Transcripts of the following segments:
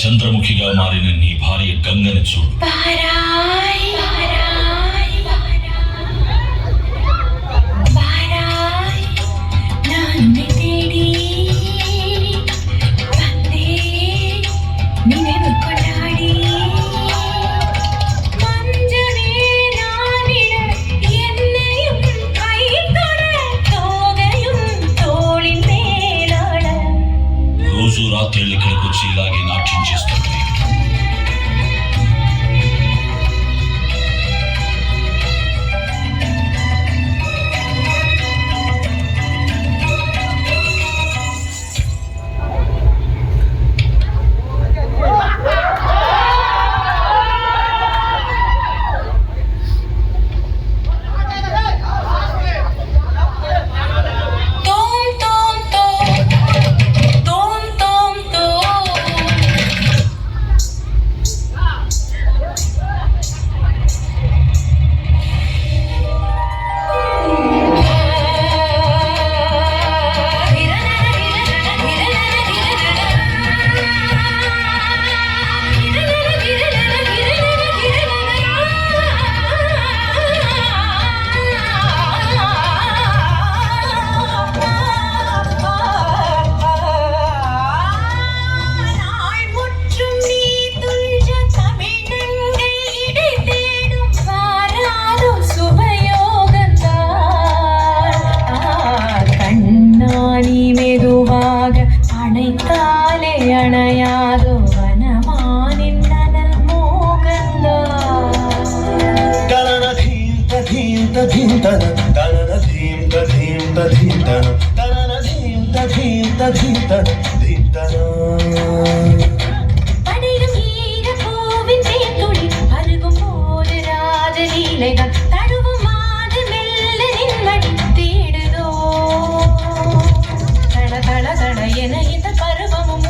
చంద్రముఖిగా మారిన నీ భార్య గంగని చూడు. రోజు రాత్రులు ఇక్కడికి వచ్చి ఇలాగే నాట్యం చేస్తుంది. அணையாதோ வனமானின் நனல் மோகந்தா தனன தீம் ததீம் ததீம் தன தனன தீம் ததீம் ததீம் தன தனன தீம் ததீம் ததீம் தன தீம் தன படையும் ஈர பூவின் தேன்துளி அருகும் போது ராஜலீலைகள் தழுவும் மாது மெல்ல நின்மடி தேடுதோ தட தட தட என இந்த பருவமும்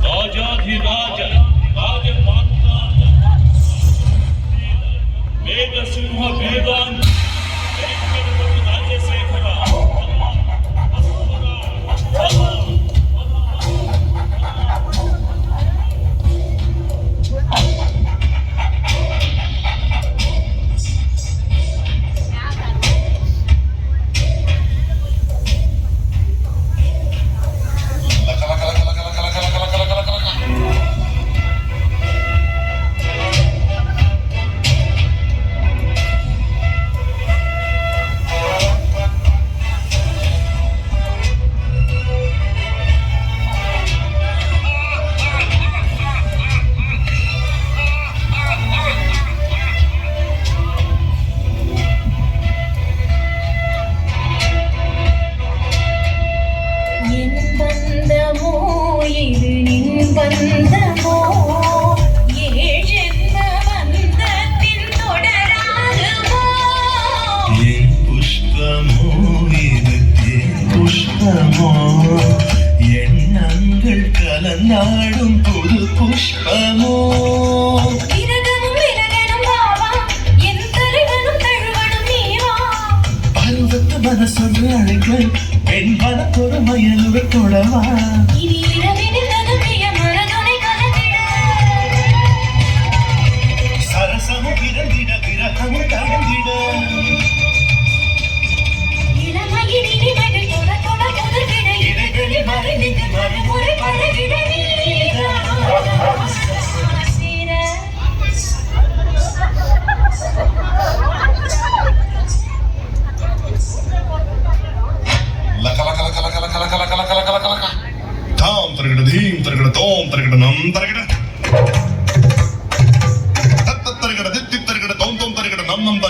రాజాధిరాజ వేద సింహ వేదాంత రాజశేఖర இது நின் பந்தமோ ஏழென்ன பந்தத்தின் தொடராகுமோ என் புஷ்பமோ இது என் புஷ்பமோ எண்ணங்கள் கலந்தாடும் புது புஷ்பமோ விரகமும் விரகனும் வாவா என் தலைவனும் தழுவனும் நீவா பருவத்து மனசொன்று அழைக்க பெண் மனத்தொரு மயலுவை தொடவா இனி இரவினில் தகுதிய மரதுணை கலந்திட சரசமும் பிறந்திட விரகமும் தகந்திட இளமையில் இனிமைகள் தொட தொட புதுகிட இடைகளில் மறைந்து மறுமுறை பழகிட தாம் தரகிட தீம் தரகிட தோம் தரகிட நம் தரகிட தத்த தரகிட தித்தி தரகிட தோம் தோம் தரகிட நம் நம்